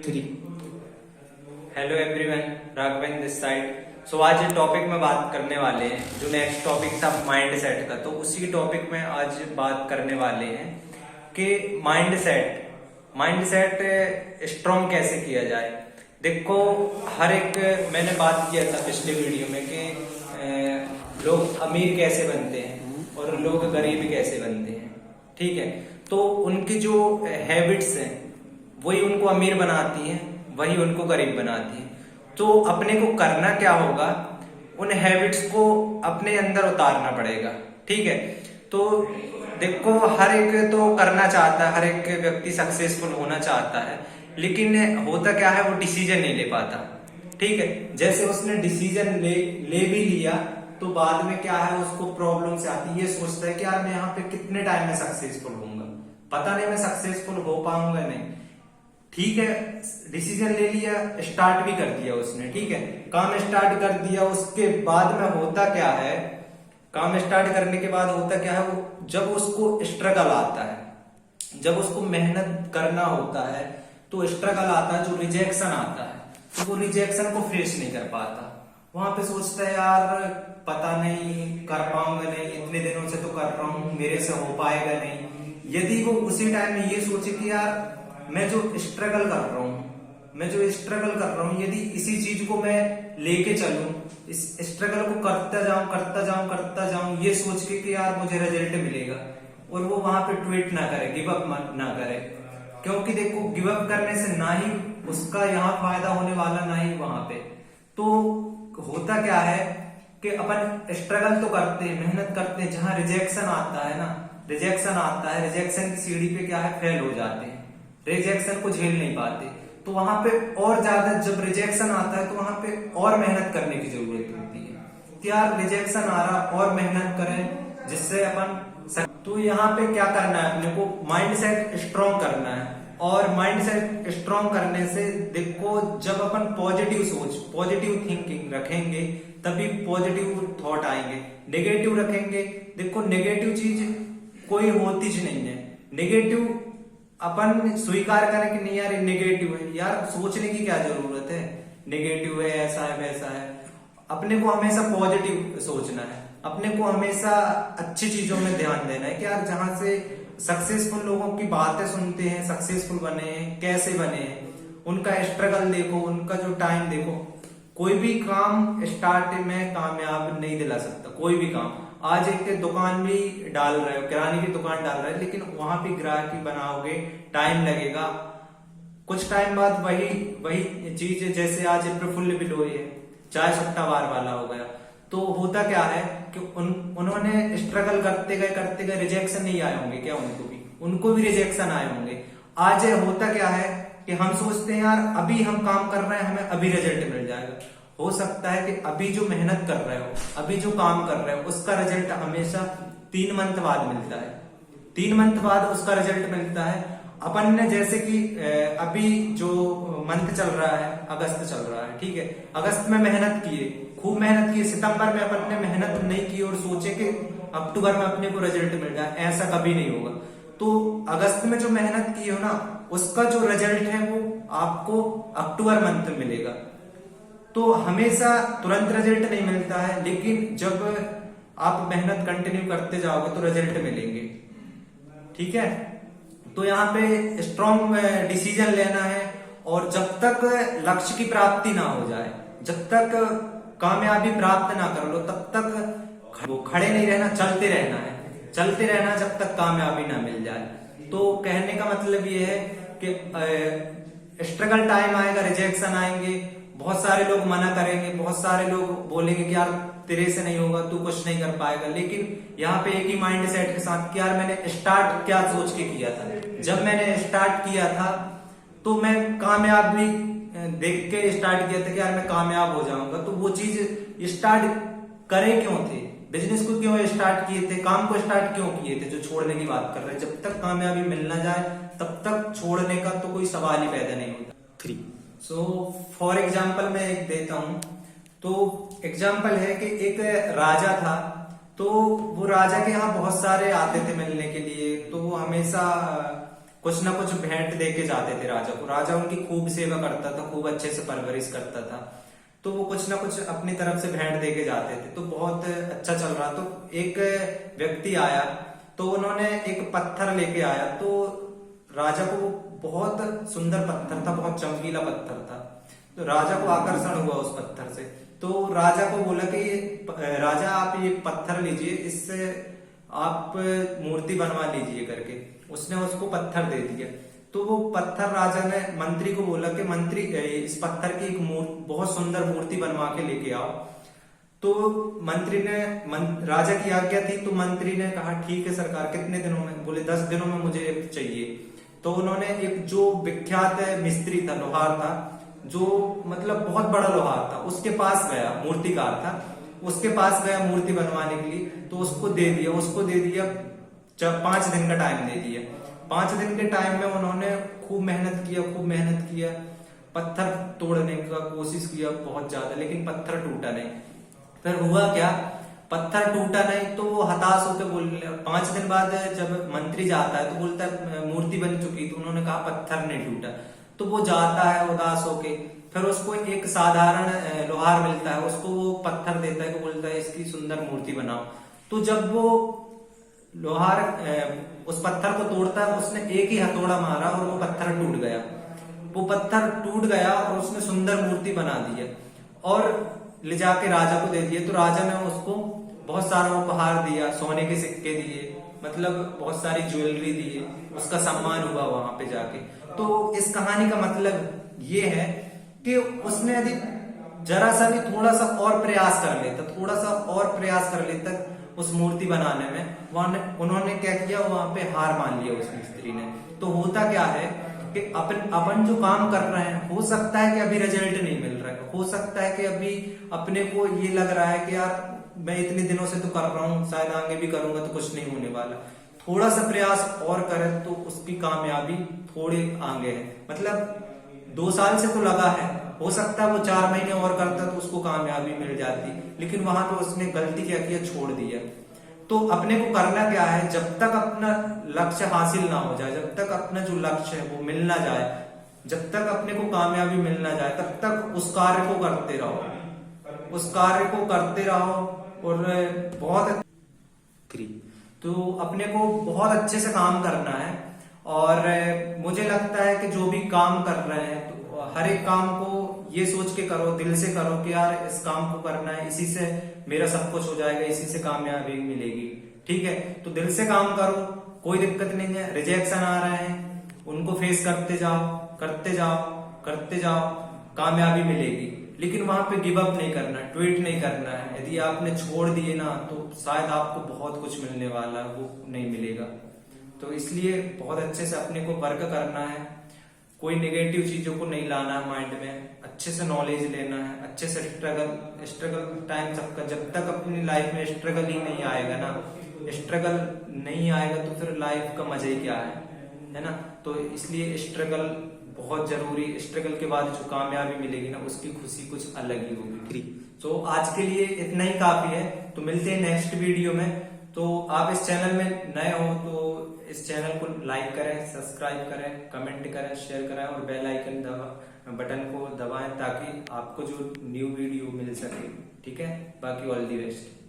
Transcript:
Three. Hello everyone, Raghavendra this side. So आज ये topic में बात करने वाले हैं, जो नेक्स्ट टॉपिक था माइंड सेट का, तो उसी टॉपिक में आज बात करने वाले हैं कि माइंड सेट स्ट्रॉन्ग कैसे किया जाए। देखो, हर एक मैंने बात किया था पिछले वीडियो में कि लोग अमीर कैसे बनते हैं और लोग गरीब कैसे बनते हैं। ठीक है, तो उनकी जो हैबिट्स हैं वही उनको अमीर बनाती हैं, वही उनको गरीब बनाती है। तो अपने को करना क्या होगा, उन हैबिट्स को अपने अंदर उतारना पड़ेगा। ठीक है, तो देखो, हर एक तो करना चाहता है, हर एक व्यक्ति सक्सेसफुल होना चाहता है, लेकिन होता क्या है, वो डिसीजन नहीं ले पाता। ठीक है, जैसे उसने डिसीजन ले भी लिया तो बाद में क्या है, उसको प्रॉब्लम से आती है। ये सोचता है कि यार मैं यहाँ पे कितने टाइम में सक्सेसफुल होऊंगा, पता नहीं मैं सक्सेसफुल हो पाऊंगा नहीं। ठीक है, डिसीजन ले लिया, स्टार्ट भी कर दिया उसने। ठीक है, काम स्टार्ट कर दिया, उसके बाद में होता क्या है, काम स्टार्ट करने के बाद होता क्या है, वो जब उसको स्ट्रगल आता है, जब उसको मेहनत करना होता है तो स्ट्रगल आता है, जो रिजेक्शन आता है, तो वो रिजेक्शन को फेस नहीं कर पाता। वहां पे सोचता है यार पता नहीं कर पाऊंगा नहीं, इतने दिनों से तो कर रहा हूं, मेरे से हो पाएगा नहीं। यदि वो उसी टाइम में ये सोचे कि यार मैं जो स्ट्रगल कर रहा हूं, यदि इसी चीज को मैं लेके चलूं, इस स्ट्रगल को करता जाऊं, ये सोच के कि यार मुझे रिजल्ट मिलेगा, और वो वहां पे ट्वीट ना करे, गिव अप ना करे। क्योंकि देखो, गिव अप करने से ना ही उसका यहाँ फायदा होने वाला, ना ही वहां पे। तो होता क्या है कि अपन स्ट्रगल तो करते हैं, मेहनत करते हैं, जहां रिजेक्शन आता है, रिजेक्शन की सीढ़ी पे क्या है, फेल हो जाते हैं, रिजेक्शन को झेल नहीं पाते। तो वहां पे और ज्यादा, जब रिजेक्शन आता है तो वहां पे और मेहनत करने की जरूरत होती है कि यार रिजेक्शन आ रहा, और मेहनत करें जिससे अपन। तो यहाँ पे क्या करना है, अपने को माइंड सेट स्ट्रॉन्ग करना है। और माइंड सेट स्ट्रॉन्ग करने से देखो, जब अपन पॉजिटिव सोच, पॉजिटिव थिंकिंग रखेंगे तभी पॉजिटिव थॉट आएंगे। नेगेटिव रखेंगे, देखो नेगेटिव चीज कोई होती ज नहीं है। नेगेटिव अपन स्वीकार करें कि नहीं यार ये नेगेटिव है, यार सोचने की क्या जरूरत है, नेगेटिव है, ऐसा है, वैसा है। अपने को हमेशा पॉजिटिव सोचना है, अपने को हमेशा अच्छी चीजों में ध्यान देना है कि यार जहां से सक्सेसफुल लोगों की बातें सुनते हैं, सक्सेसफुल बने हैं, कैसे बने हैं, उनका स्ट्रगल देखो, उनका जो टाइम देखो। कोई भी काम स्टार्ट में कामयाब नहीं दिला सकता, कोई भी काम। आज एक दुकान भी डाल रहे हो, किराने की दुकान डाल रहे हो, लेकिन वहां भी ग्राहकी बनाओगे, टाइम लगेगा। कुछ टाइम बाद वही चीज, जैसे आज प्रफुल्ल बिलोई है, चाय सुट्टा बार वाला हो गया। तो होता क्या है कि उन्होंने स्ट्रगल करते गए रिजेक्शन नहीं आए होंगे क्या, उनको भी रिजेक्शन आए होंगे। आज होता क्या है कि हम सोचते हैं यार अभी हम काम कर रहे हैं, हमें अभी रिजल्ट मिल जाएगा। हो सकता है कि अभी जो मेहनत कर रहे हो, अभी जो काम कर रहे हो, उसका रिजल्ट हमेशा 3 मंथ बाद मिलता है, 3 मंथ बाद उसका रिजल्ट मिलता है। अपन ने जैसे कि अभी जो मंथ चल रहा है, अगस्त चल रहा है, ठीक है, अगस्त में मेहनत किए, खूब मेहनत की, सितंबर में अपन ने मेहनत नहीं की और सोचे कि अक्टूबर में अपने को रिजल्ट मिल जाए, ऐसा कभी नहीं होगा। तो अगस्त में जो मेहनत की हो ना, उसका जो रिजल्ट है वो आपको अक्टूबर मंथ में मिलेगा। तो हमेशा तुरंत रिजल्ट नहीं मिलता है, लेकिन जब आप मेहनत कंटिन्यू करते जाओगे तो रिजल्ट मिलेंगे। ठीक है, तो यहाँ पे स्ट्रॉन्ग डिसीजन लेना है, और जब तक लक्ष्य की प्राप्ति ना हो जाए, जब तक कामयाबी प्राप्त ना कर लो, तब तक वो खड़े नहीं रहना, चलते रहना जब तक कामयाबी ना मिल जाए। तो कहने का मतलब ये है कि स्ट्रगल टाइम आएगा, रिजेक्शन आएंगे, बहुत सारे लोग मना करेंगे, बहुत सारे लोग बोलेंगे कि यार तेरे से नहीं होगा, तू कुछ नहीं कर पाएगा। लेकिन यहाँ पे एक ही माइंड सेट के साथ कि यार मैंने स्टार्ट क्या सोच के किया था, जब मैंने स्टार्ट किया था तो मैं कामयाब भी देख के स्टार्ट किया था कि यार मैं कामयाब हो जाऊंगा। तो वो चीज स्टार्ट करे क्यों थे, बिजनेस को क्यों स्टार्ट किए थे, काम को स्टार्ट क्यों किए थे, जो छोड़ने की बात कर रहे हैं। जब तक कामयाबी मिल ना जाए तब तक छोड़ने का तो कोई सवाल ही पैदा नहीं होता। 3 सो फॉर एग्जाम्पल मैं एक देता हूं। तो एग्जाम्पल है कि एक राजा था, तो वो राजा के यहाँ बहुत सारे आते थे मिलने के लिए। तो वो हमेशा कुछ ना कुछ भेंट दे के जाते थे राजा को। राजा उनकी खूब सेवा करता था, खूब अच्छे से परवरिश करता था, तो वो कुछ ना कुछ अपनी तरफ से भेंट दे के जाते थे। तो बहुत अच्छा चल रहा, तो एक व्यक्ति आया, तो उन्होंने एक पत्थर लेके आया, तो राजा को वो बहुत सुंदर पत्थर था, बहुत चमकीला पत्थर था, तो राजा को आकर्षण हुआ उस पत्थर से। तो राजा को बोला कि राजा आप ये पत्थर लीजिए, इससे आप मूर्ति बनवा लीजिए करके। उसने उसको पत्थर दे दिया। तो वो पत्थर राजा ने मंत्री को बोला कि मंत्री इस पत्थर की एक बहुत सुंदर मूर्ति बनवा के लेके आओ। तो मंत्री ने राजा की आज्ञा थी, तो मंत्री ने कहा ठीक है सरकार, कितने दिनों में? बोले 10 दिनों में मुझे चाहिए। तो उन्होंने एक जो विख्यात मिस्त्री था, लोहार था, जो मतलब बहुत बड़ा लोहार था, उसके पास गया, मूर्तिकार था, उसके पास गया मूर्ति बनवाने के लिए। तो उसको दे दिया 5 दिन का टाइम दे दिया। 5 दिन के टाइम में उन्होंने खूब मेहनत किया, पत्थर तोड़ने का कोशिश किया बहुत ज्यादा, लेकिन पत्थर टूटा नहीं। फिर हुआ क्या, पत्थर टूटा नहीं तो वो हताश होकर बोल, 5 दिन बाद जब मंत्री जाता है तो बोलता है मूर्ति बन चुकी। तो उन्होंने कहा पत्थर नहीं टूटा। तो वो जाता है उदास होके, फिर उसको एक साधारण लोहार मिलता है, उसको वो पत्थर देता है, तो बोलता है इसकी सुंदर मूर्ति बनाओ। तो जब वो लोहार उस पत्थर को तोड़ता है, उसने एक ही हथौड़ा मारा और वो पत्थर टूट गया। वो पत्थर टूट गया और उसने सुंदर मूर्ति बना दी और ले जाके राजा को दे दिए। तो राजा ने उसको बहुत सारा उपहार दिया, सोने के सिक्के दिए, मतलब बहुत सारी ज्वेलरी दिए, उसका सम्मान हुआ वहां पे जाके। तो इस कहानी का मतलब ये है कि उसने यदि जरा सा भी थोड़ा सा और प्रयास कर लेता उस मूर्ति बनाने में, उन्होंने क्या किया, वहां पे हार मान लिया उस मिस्त्री ने। तो होता क्या है कि अपन जो काम कर रहे हैं, हो सकता है कि अभी रिजल्ट नहीं मिल रहा है, हो सकता है कि अभी अपने को ये लग रहा है कि यार मैं इतने दिनों से तो कर रहा हूँ, शायद आगे भी करूंगा तो कुछ नहीं होने वाला। थोड़ा सा प्रयास और करें तो उसकी कामयाबी थोड़े आगे है। मतलब 2 साल से तो लगा है, हो सकता है वो 4 महीने और करता तो उसको कामयाबी मिल जाती, लेकिन वहां पे उसने गलती क्या किया, छोड़ दिया। तो अपने को करना क्या है, जब तक अपना लक्ष्य हासिल ना हो जाए, जब तक अपना जो लक्ष्य है वो मिल ना जाए, जब तक अपने को कामयाबी मिल ना जाए, तब तक उस कार्य को करते रहो और बहुत तो अपने को बहुत अच्छे से काम करना है। और मुझे लगता है कि जो भी काम कर रहे हैं तो हर एक काम को ये सोच के करो, दिल से करो कि यार इस काम को करना है, इसी से मेरा सब कुछ हो जाएगा, इसी से कामयाबी मिलेगी। ठीक है, तो दिल से काम करो, कोई दिक्कत नहीं है। रिजेक्शन आ रहे हैं, उनको फेस करते जाओ, कामयाबी मिलेगी। लेकिन वहां पे गिव अप नहीं करना, ट्वीट नहीं करना है। यदि आपने छोड़ दिए ना तो शायद आपको बहुत कुछ मिलने वाला है, वो नहीं मिलेगा। तो इसलिए बहुत अच्छे से अपने को वर्क करना है, कोई नेगेटिव चीजों को नहीं लाना है माइंड में, अच्छे से नॉलेज लेना है, अच्छे से स्ट्रगल टाइम सबका, जब तक अपनी लाइफ में स्ट्रगल ही नहीं आएगा ना, स्ट्रगल नहीं आएगा तो फिर लाइफ का मजा ही क्या है ना। तो इसलिए स्ट्रगल बहुत जरूरी, स्ट्रगल के बाद जो कामयाबी मिलेगी ना उसकी खुशी कुछ अलग ही होगी। तो आज के लिए इतना ही काफी है, तो मिलते हैं नेक्स्ट वीडियो में। तो आप इस चैनल में नए हो तो इस चैनल को लाइक करें, सब्सक्राइब करें, कमेंट करें, शेयर करें और बेल आइकन बटन को दबाएं ताकि आपको जो न्यू वीडियो मिल सके। ठीक है, बाकी ऑल दी बेस्ट।